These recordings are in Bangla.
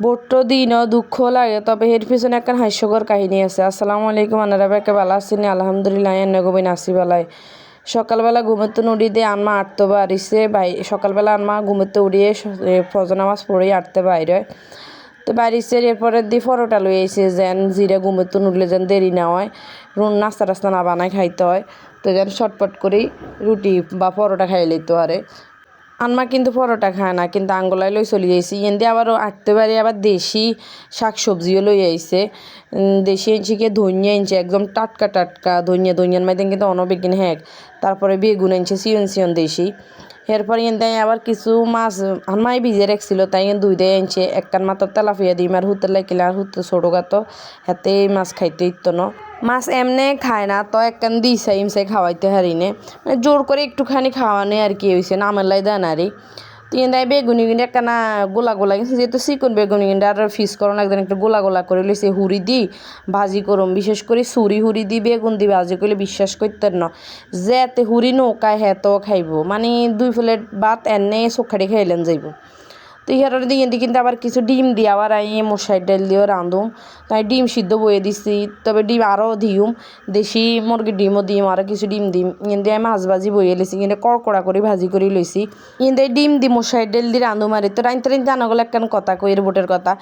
বট্টো দিনও দুঃখ লাগে, তবে এর পিছনে একটা হাস্যকর কাহিনী আছে। আসসালামু আলাইকুম, আনারা বেকে ভালো আছেন? আলহামদুলিল্লাহ, এনে গোবিন আসি বেলায় সকালবেলা ঘুমেতে নুড়ি দিয়ে আনমা আটতে বাড়িছে সকালবেলা আনমা ঘুমেতে উড়িয়ে ফজর নামাজ পড়েই আটতে বাইরে তো বাড়িছে। এরপরে দিয়ে পরোটা লই আইছে যেন জিরে ঘুমেতে নুড়লে যেন দেরি না হয়, নাস্তা টাস্তা না বানায় খাইতে হয়, তো যেন শটপট করেই রুটি বা পরোটা খাই লইতো আরে। আনমা কিন্তু পরোটা খায় না, কিন্তু আঙ্গলাই লই চলি যাইছি এনদি। আবারও আটতে পারি আবার দেশি শাক সবজিও লই আইছে। দেশি এনছিকে ধনিয়া এনছে, একদম টাটকা টাটকা ধনিয়ার মাইদেন কিন্তু অনবেগিন হ্যাক। তারপরে বেগুন এনছে সিয়ন সিয়ন দেশি। এরপরে এনতে আবার কিছু মাছ আনমাই ভিজে রাখছিল, তাই দুই দিয়ে এনছে একখান মাত্র তেলাপিয়া দিম আর হুতে লাগিলে আর হুতে ছোটো গাতো হাতে মাছ খাইতে ইত্তো ন। মাছ এমনে খায় না, তো একখান দিছাই ইমসাই খাওয়াইতে হারিনে, মানে জোর করে একটুখানি খাওয়ানে আর কি হয়েছে নামেলাই দেন আরই। তিন দায় বেগুনি কিন্তু একখানা গোলা গোলা গেছে, যেহেতু চিকন বেগুনি কিন্তু আর ফিস করুন একদিন একটু গোলা গোলা করে লইছে হুড়ি দি ভাজি করুম। বিশেষ করে সুরি হুড়ি দি বেগুন দি ভাজি করলে বিশ্বাস করতেন না যে এতে হুড়ি নৌকায় হেত খাইব, মানে 2 প্লেট ভাত এনে চোখাড়ি খাইলেন যাইব। তো ইহার দিয়ে কিন্তু আবার কিছু ডিম দিয়ে আবার আমি মশাই ডাল দিয়েও রাঁধুম, তাই ডিম সিদ্ধ বয়ে দিছি। তবে ডিম আরও দিম, দেশি মুরগির ডিমও দিম, আরও কিছু ডিম দিম। কিন্তু আমি মাছ ভাজি বয়ে লইছি, কিন্তু কড়কড়া করে ভাজি করে লইছি। কিন্তু ডিম দি মশাই ডাল দিয়ে রাঁধুম আর তো রাইতে রাইতে আনাগুলো একখান কথা কই এর বোটের কথা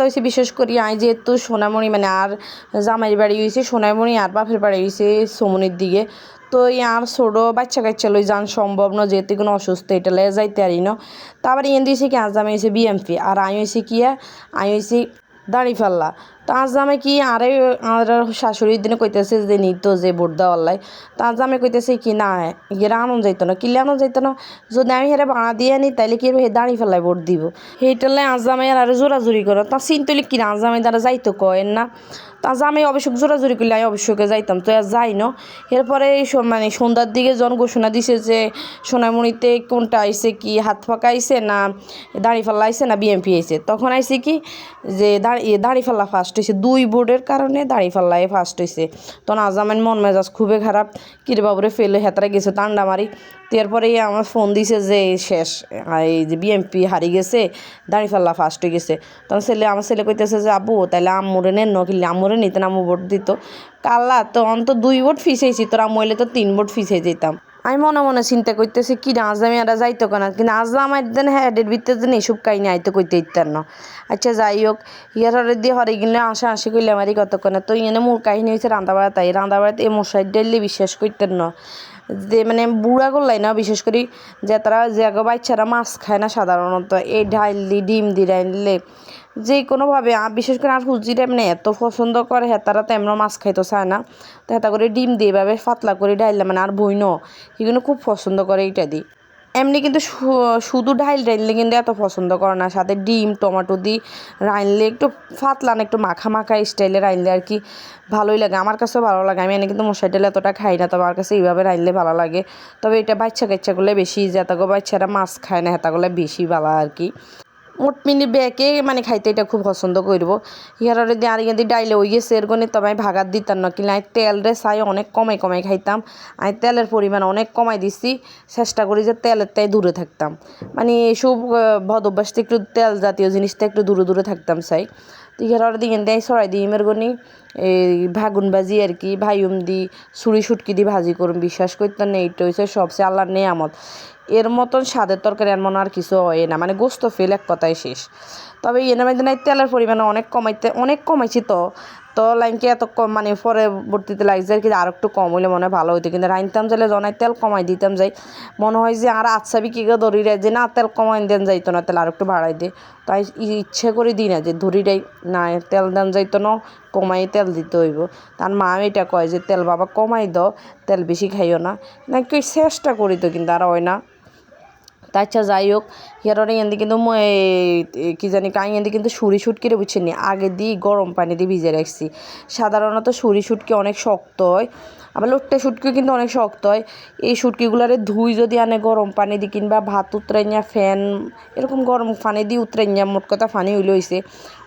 হয়েছে। বিশেষ করি আই যেহেতু সোনামণি মানে আর জামাইয়ের বাড়ি হয়েছে সোনামণি আর বাপের বাড়ি হয়েছে সমনির দিকে, তো আর ছোটো বাচ্চা কাচ্চা লই যান সম্ভব না, যেহেতু কোনো অসুস্থ এটা লেগে যাইতে পারি না। তারপরে এন দিয়েছে কি আজ আমি হয়েছে বিএমপি আর আমি হয়েছি কি আমি হয়েছি দাঁড়িপাল্লা। তো আজ আমি কি আরে আর শাশুড়ির দিনে কইতেছে যে নিত যে ভোট দেওয়াল্লাই, তো আজ আমি কইতেছে কি না এরা আনন্দ যাইতো না, কিলে আনন্দ যাইতো না। যদি আমি হেরে ভাড়া দিয়ে আনি তাইলে কি হে দাঁড়ি ফেলায় ভোট দিব, সেইটালে আজ আমি আর জোরাজুরি করো তা চিনতলি কিনা আজ আমি তারা যাইতো কয়েন না। তা আজ আমি অবশ্যক জোরাজুরি করলে আমি অবশ্যকে যাইতাম, তো আর যাই না। এরপরে মানে সন্ধ্যার দিকে জন ঘোষণা দিছে যে সোনামণিতে কোনটা আইছে, কি হাত ফাঁকা আইছে না দাঁড়িপাল্লা আইছে না বিএমপি আইছে। তখন আইছে কি যে দাঁড়িপাল্লা ফার্স্ট হয়েছে, 2 ভোটের কারণে দাঁড়িপাল্লায় ফার্স্ট হয়েছে। তখন আজ আমার মন মেজাজ খুবই খারাপ, কিরে বাবুরে ফেলে হেতারা গেছে তান্ডা মারি। তারপরে আমার ফোন দিছে যে শেষ এই যে বিএমপি হারি গেছে, দাঁড়িপাল্লা ফার্স্ট হয়ে গেছে। তখন আমার ছেলে কইতেছে যে আব্বু তাহলে আম্মুরে নেন কিনলে আম্মুরে নিতেন, আম্মু ভোট দিত কাল্লা তো অন্ত 2 ভোট ফিসেছি, তোর আম্মু হইলে তো 3 ভোট ফিসে যেতাম। আমি মনে মনে চিন্তা করতেছি কি না আজ আমি এরা যাইতো কেনা, কিন্তু আজ আমার দেন হেডের ভিতরে দিন এইসব কাহিনি আইতে কইতে ইত্যার না। আচ্ছা যাই হোক, ইয়ার হরে দিয়ে হরে গেলে আসি করলে আমারই কতক্ষণে তো ইয়ে মোর কাহিনী হয়েছে রান্দাবাড়া। তাই রান্দাবাড়াতে এই মশাই ডেলি বিশ্বাস করতেন না যে মানে বুড়া করলাই না, বিশেষ করে যে তারা যে আগে বাচ্চারা মাছ খায় না সাধারণত, এই ডাইলি ডিম দি রাইনলে যে কোনোভাবে বিশেষ করে আর হুজিরা মানে এত পছন্দ করে তারা তো এমন মাছ খাইতে চায় না, তো হেতা করে ডিম দিয়ে এভাবে পাতলা করে ডাইলে মানে আর বইন এগুলো খুব পছন্দ করে এইটা দিই। এমনি কিন্তু শুধু রাইনলে কিন্তু এত পছন্দ করে না, সাথে ডিম টমেটো দিই রাইনলে একটু ফাতলা না একটু মাখা মাখা স্টাইলে রাইনলে আর কি ভালোই লাগে, আমার কাছেও ভালো লাগে। আমি এনে কিন্তু মশাই ডাল এতটা খাই না, তবে আমার কাছে এইভাবে রাইনলে ভালো লাগে। তবে এটা বাচ্চা কাচ্চাগুলো বেশি যেতাগো বাচ্চারা মাছ খায় না হেতাগুলো বেশি ভালো আর কি। মোটমিনি বেঁকে মানে খাইতে এটা খুব পছন্দ করব। ইয়ারে দিয়ে আর ইয়াদি ডাইলে হয়ে গেছে এর গণে, তবে আমি ভাগাত দিতাম না, কিন্তু আমি তেল রে চাই অনেক কমাই খাইতাম। আমি তেলের পরিমাণ অনেক কমাই দিছি, চেষ্টা করি যে তেলের তাই দূরে থাকতাম, মানে এসব বদ অভ্যাসটা একটু তেল জাতীয় জিনিসটা একটু দূরে থাকতাম চাই। তো ইয়ার দিয়ে দেয় ছড়াই দিই এর গনি এই ভাগুন ভাজি আর কি ভাইম দি ছুরি সুটকি দি ভাজি করুন। বিশ্বাস করতেন না, এইটা হচ্ছে সবচেয়ে আল্লাহর নেয়ামত। এর মতন স্বাদের তরকারি আর মনে আর কিছু হয় না, মানে গোস্ত ফেল এক কথায় শেষ। তবে এনে মধ্যে নাই তেলের পরিমাণ অনেক কমাইছি, তো লাইনকে এত কম মানে পরবর্তীতে লাগছে আর কি আর একটু কম হইলে মনে হয় ভালো হইতো, কিন্তু রাইনতাম যাইলে জনাই তেল কমাই দিতাম যাই। মনে হয় যে আর আচ্ছা বিকিকে ধরি রে যে না তেল কমাই দেন যাইতো না, তেল আর একটু বাড়াই দে, তাই ইচ্ছে করে দিই না যে ধরি রে না তেল দেন যাইতো না, কমাই তেল দিতে হইব। তার মা এটা কয় যে তেল বাবা কমাই দাও, তেল বেশি খাইও না, নাকি চেষ্টা করি তো কিন্তু আর হয় না। তা আচ্ছা যাই হোক, ইয়ারে এনদি কিন্তু কি জানি কাই এনদি কিন্তু সুরি সুটকিরে বুঝছেন নি আগে দিয়ে গরম পানি দিয়ে ভিজে রাখছি। সাধারণত সুরি সুটকি অনেক শক্ত হয়, আবার লোট্টা শুটকিও কিন্তু অনেক শক্ত হয়। এই শুটকিগুলারে ধুই যদি আনে গরম পানি দিই কিংবা ভাত উতরাইয়া ফ্যান এরকম গরম পানি দিয়ে উতরাইয়া মোট কথা পানি হইলে হইছে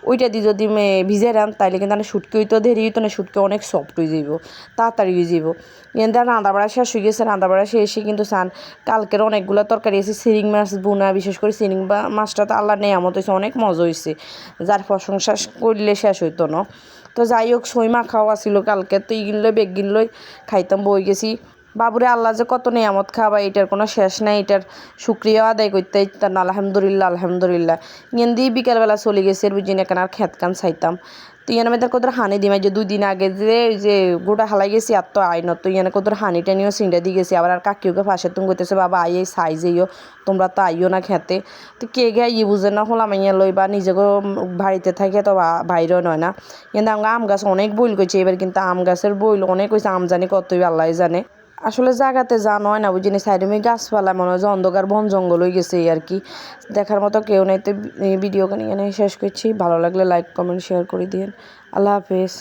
ওইটা দিয়ে যদি ভিজে রান তাইলে কিন্তু শুটকি হইতো দেরি হইতো না, শুটকি অনেক সফট হয়ে যাইব, তাড়াতাড়ি হয়ে যাইব। কিন্তু রান্না বাড়া শেষ হয়ে গেছে, রান্না বাড়া শেষে কিন্তু চান কালকের অনেকগুলো তরকারি আছে, শিরিং মাছ বোনা, বিশেষ করে শিরিং মাছটা তো আল্লাহ নেয়ামত হয়েছে, অনেক মজা হয়েছে, যার প্রশংসা করলে শেষ হইতো না। তো যাই হোক সই মাখাও আসিল কালকে, তো ইগিনলই বেগিনলই খাইতাম বই গেছি। বাবুরে আল্লাহ যে কত নিয়ামত খাওয়া, এটার কোনো শেষ নাই, এটার শুক্রিয়া আদায় করতে ইতাম আলহামদুলিল্লাহ আলহামদুলিল্লাহ। ইয়ান দিয়ে বিকালবেলা চলে গেছে বুঝিনি কেন আর খেত কান চাইতাম। তো ইয়ান আমি তার কত হানি দিমাই যে 2 দিন আগে যে গোটা হালাই গেছি আর তো আইন, তো ইয়ানে কত হানি টানিও সিংড়া দিয়ে গেছি। আবার আর কাকিওকে ফাঁসে তুমি করতেছে বাবা আই এই সাইজেইও, তোমরা তো আইও না খেতে। তো কে গে ইয়ে বুঝে না হলাম ইয়া লই বা নিজেকেও বাড়িতে থাকে তো বাইরেও নয় না। কিন্তু আমরা আম গাছ অনেক বইল করছি এবার, কিন্তু আম গাছের বইল অনেক হয়েছে, আম জানি কতই আল্লাহ জানে। আসলে জায়গাতে যা নয় না বুঝিনি, সাইডে গাছপালা মনে হয় যে অন্ধকার বন জঙ্গল হয়ে গেছে এই আর কি, দেখার মতো কেউ নেই। তো ভিডিও এখানে শেষ করছি, ভালো লাগলে লাইক কমেন্ট শেয়ার করে দিন। আল্লাহ হাফেজ।